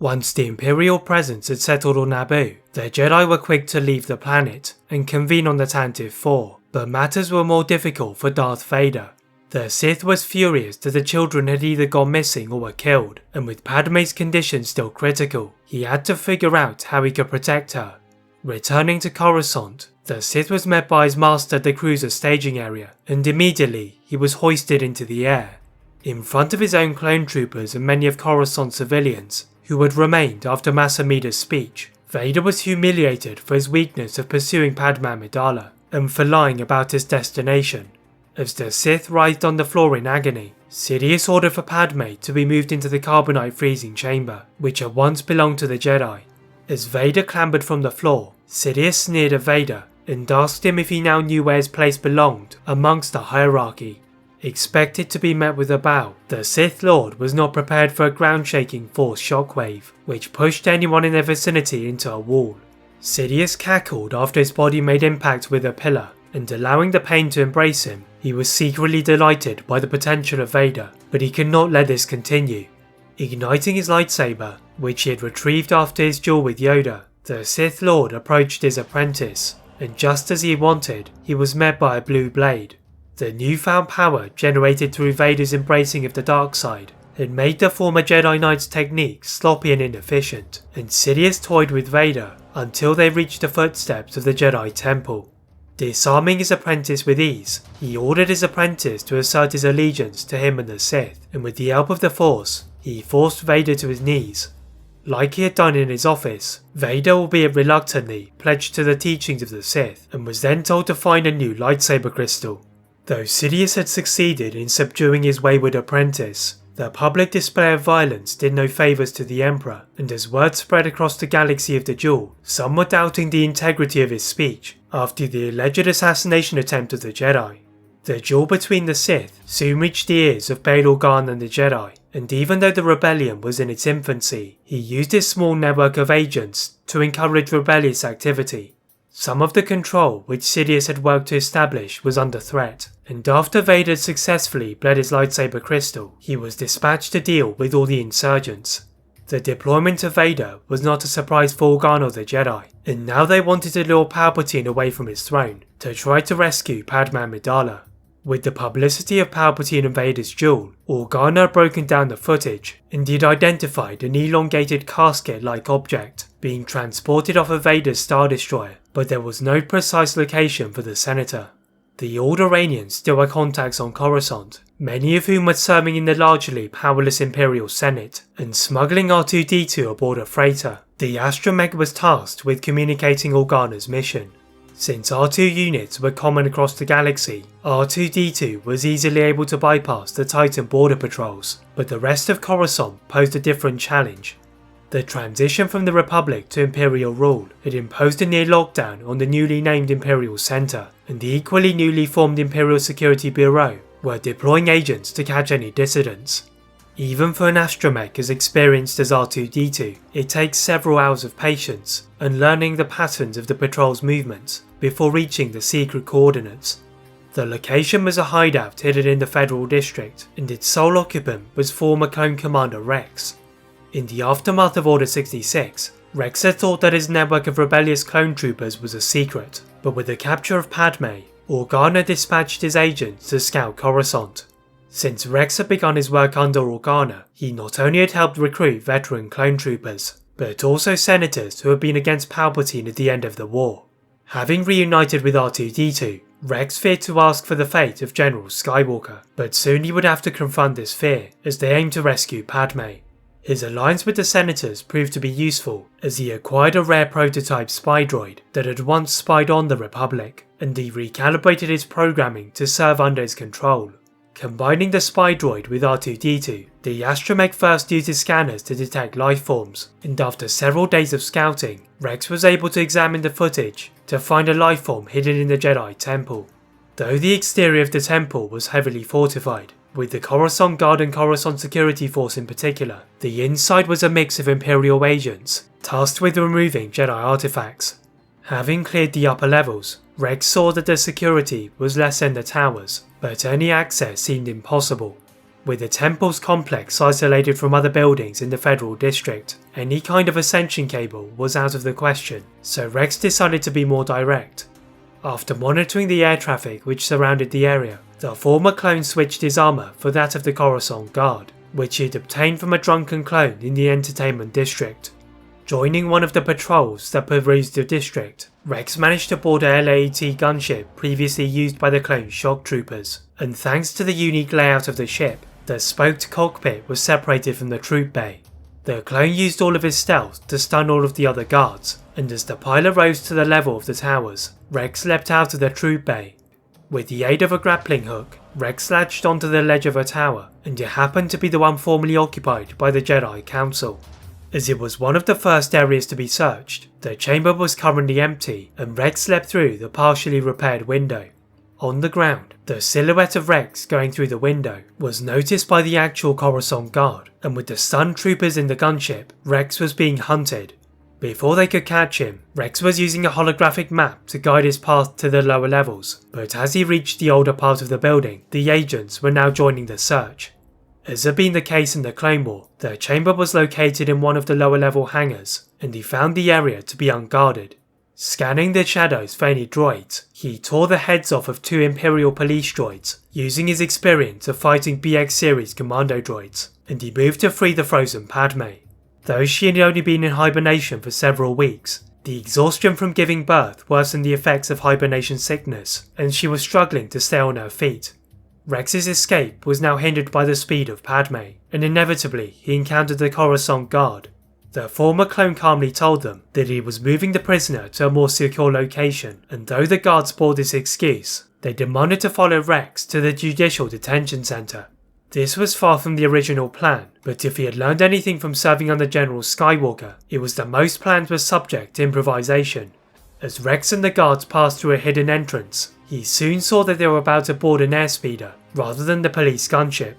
Once the Imperial presence had settled on Naboo, the Jedi were quick to leave the planet and convene on the Tantive 4, but matters were more difficult for Darth Vader. The Sith was furious that the children had either gone missing or were killed, and with Padmé's condition still critical, he had to figure out how he could protect her. Returning to Coruscant, the Sith was met by his master at the cruiser staging area, and immediately he was hoisted into the air. In front of his own clone troopers and many of Coruscant's civilians, who had remained after Mas Amedda's speech, Vader was humiliated for his weakness of pursuing Padmé Amidala, and for lying about his destination. As the Sith writhed on the floor in agony, Sidious ordered for Padmé to be moved into the carbonite freezing chamber, which had once belonged to the Jedi. As Vader clambered from the floor, Sidious sneered at Vader and asked him if he now knew where his place belonged amongst the hierarchy. Expected to be met with a bow, the Sith Lord was not prepared for a ground-shaking force shockwave, which pushed anyone in their vicinity into a wall. Sidious cackled after his body made impact with a pillar, and allowing the pain to embrace him, he was secretly delighted by the potential of Vader, but he could not let this continue. Igniting his lightsaber, which he had retrieved after his duel with Yoda, the Sith Lord approached his apprentice, and just as he wanted, he was met by a blue blade. The newfound power generated through Vader's embracing of the dark side had made the former Jedi Knight's techniques sloppy and inefficient, and Sidious toyed with Vader until they reached the footsteps of the Jedi Temple. Disarming his apprentice with ease, he ordered his apprentice to assert his allegiance to him and the Sith, and with the help of the Force, he forced Vader to his knees. Like he had done in his office, Vader, albeit reluctantly, pledged to the teachings of the Sith, and was then told to find a new lightsaber crystal. Though Sidious had succeeded in subduing his wayward apprentice, the public display of violence did no favours to the Emperor, and as word spread across the galaxy of the duel, some were doubting the integrity of his speech after the alleged assassination attempt of the Jedi. The duel between the Sith soon reached the ears of Bail Organa and the Jedi, and even though the rebellion was in its infancy, he used his small network of agents to encourage rebellious activity. Some of the control which Sidious had worked to establish was under threat, and after Vader had successfully bled his lightsaber crystal, he was dispatched to deal with all the insurgents. The deployment of Vader was not a surprise for Organa or the Jedi, and now they wanted to lure Palpatine away from his throne to try to rescue Padmé Amidala. With the publicity of Palpatine and Vader's duel, Organa had broken down the footage and had identified an elongated casket-like object being transported off of Vader's Star Destroyer, but there was no precise location for the Senator. The Alderaanians still had contacts on Coruscant, many of whom were serving in the largely powerless Imperial Senate, and smuggling R2-D2 aboard a freighter. The astromech was tasked with communicating Organa's mission. Since R2 units were common across the galaxy, R2-D2 was easily able to bypass the Titan border patrols, but the rest of Coruscant posed a different challenge. The transition from the Republic to Imperial rule had imposed a near lockdown on the newly named Imperial Center, and the equally newly formed Imperial Security Bureau were deploying agents to catch any dissidents. Even for an astromech as experienced as R2-D2, it takes several hours of patience and learning the patterns of the patrol's movements before reaching the secret coordinates. The location was a hideout hidden in the Federal District, and its sole occupant was former Clone Commander Rex. In the aftermath of Order 66, Rex had thought that his network of rebellious clone troopers was a secret, but with the capture of Padmé, Organa dispatched his agents to scout Coruscant. Since Rex had begun his work under Organa, he not only had helped recruit veteran clone troopers, but also senators who had been against Palpatine at the end of the war. Having reunited with R2-D2, Rex feared to ask for the fate of General Skywalker, but soon he would have to confront this fear as they aimed to rescue Padmé. His alliance with the Senators proved to be useful, as he acquired a rare prototype spy droid that had once spied on the Republic, and he recalibrated his programming to serve under his control. Combining the spy droid with R2-D2, the astromech first used his scanners to detect life forms, and after several days of scouting, Rex was able to examine the footage to find a life form hidden in the Jedi Temple. Though the exterior of the temple was heavily fortified, with the Coruscant Guard and Coruscant Security Force in particular, the inside was a mix of Imperial agents, tasked with removing Jedi artifacts. Having cleared the upper levels, Rex saw that the security was less in the towers, but any access seemed impossible. With the temple's complex isolated from other buildings in the Federal District, any kind of ascension cable was out of the question, so Rex decided to be more direct. After monitoring the air traffic which surrounded the area, the former clone switched his armour for that of the Coruscant Guard, which he'd obtained from a drunken clone in the Entertainment District. Joining one of the patrols that perused the district, Rex managed to board a LAAT gunship previously used by the clone shock troopers, and thanks to the unique layout of the ship, the spoked cockpit was separated from the troop bay. The clone used all of his stealth to stun all of the other guards, and as the pilot rose to the level of the towers, Rex leapt out of the troop bay. With the aid of a grappling hook, Rex latched onto the ledge of a tower, and it happened to be the one formerly occupied by the Jedi Council. As it was one of the first areas to be searched, the chamber was currently empty, and Rex leapt through the partially repaired window. On the ground, the silhouette of Rex going through the window was noticed by the actual Coruscant Guard, and with the stunned troopers in the gunship, Rex was being hunted. Before they could catch him, Rex was using a holographic map to guide his path to the lower levels, but as he reached the older part of the building, the agents were now joining the search. As had been the case in the Clone War, the chamber was located in one of the lower level hangars, and he found the area to be unguarded. Scanning the shadows for any droids, he tore the heads off of 2 Imperial police droids, using his experience of fighting BX series commando droids, and he moved to free the frozen Padmé. Though she had only been in hibernation for several weeks, the exhaustion from giving birth worsened the effects of hibernation sickness, and she was struggling to stay on her feet. Rex's escape was now hindered by the speed of Padmé, and inevitably he encountered the Coruscant Guard. The former clone calmly told them that he was moving the prisoner to a more secure location, and though the guards bore this excuse, they demanded to follow Rex to the Judicial Detention Center. This was far from the original plan, but if he had learned anything from serving under General Skywalker, it was that most plans were subject to improvisation. As Rex and the guards passed through a hidden entrance, he soon saw that they were about to board an airspeeder, rather than the police gunship.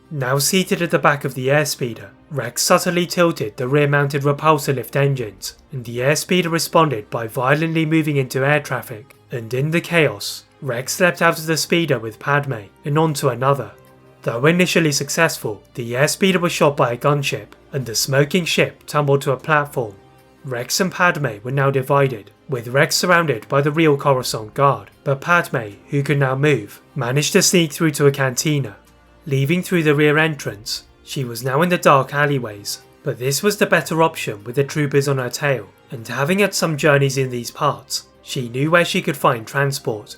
Now seated at the back of the airspeeder, Rex subtly tilted the rear-mounted repulsor lift engines, and the airspeeder responded by violently moving into air traffic, and in the chaos, Rex leapt out of the speeder with Padmé and onto another. Though initially successful, the airspeeder was shot by a gunship, and the smoking ship tumbled to a platform. Rex and Padmé were now divided, with Rex surrounded by the real Coruscant Guard, but Padmé, who could now move, managed to sneak through to a cantina. Leaving through the rear entrance, she was now in the dark alleyways, but this was the better option with the troopers on her tail, and having had some journeys in these parts, she knew where she could find transport.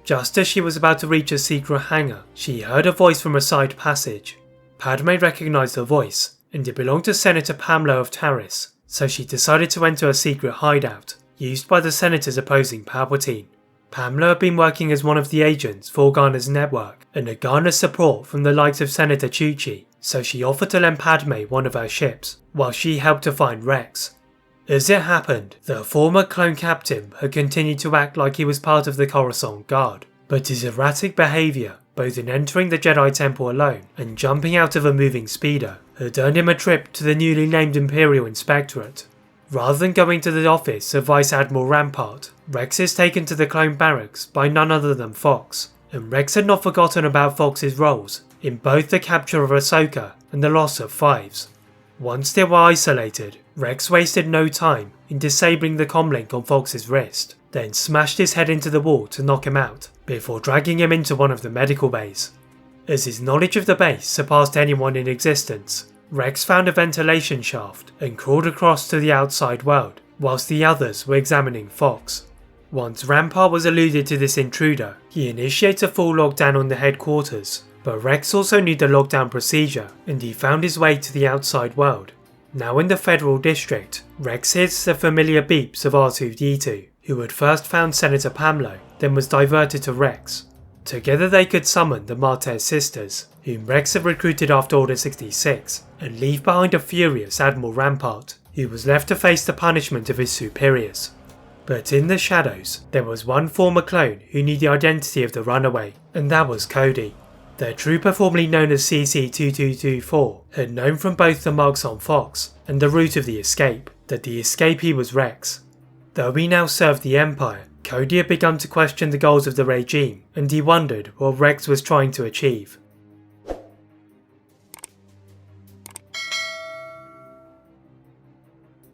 Just as she was about to reach a secret hangar, she heard a voice from a side passage. Padmé recognised the voice, and it belonged to Senator Pamela of Taris, so she decided to enter a secret hideout, used by the senators opposing Palpatine. Pamela had been working as one of the agents for Organa's network, and had garnered support from the likes of Senator Chuchi, so she offered to lend Padmé one of her ships, while she helped to find Rex. As it happened, the former clone captain had continued to act like he was part of the Coruscant Guard, but his erratic behaviour, both in entering the Jedi Temple alone and jumping out of a moving speeder, had earned him a trip to the newly named Imperial Inspectorate. Rather than going to the office of Vice Admiral Rampart, Rex is taken to the clone barracks by none other than Fox, and Rex had not forgotten about Fox's roles in both the capture of Ahsoka and the loss of Fives. Once they were isolated, Rex wasted no time in disabling the comlink on Fox's wrist, then smashed his head into the wall to knock him out, before dragging him into one of the medical bays. As his knowledge of the base surpassed anyone in existence, Rex found a ventilation shaft and crawled across to the outside world, whilst the others were examining Fox. Once Rampart was alluded to this intruder, he initiates a full lockdown on the headquarters, but Rex also knew the lockdown procedure, and he found his way to the outside world. Now in the Federal District, Rex hears the familiar beeps of R2-D2, who had first found Senator Pamlo, then was diverted to Rex. Together they could summon the Martez sisters, whom Rex had recruited after Order 66, and leave behind a furious Admiral Rampart, who was left to face the punishment of his superiors. But in the shadows, there was one former clone who knew the identity of the runaway, and that was Cody. The trooper formerly known as CC-2224 had known from both the marks on Fox and the route of the escape that the escapee was Rex. Though he now served the Empire, Cody had begun to question the goals of the regime, and he wondered what Rex was trying to achieve.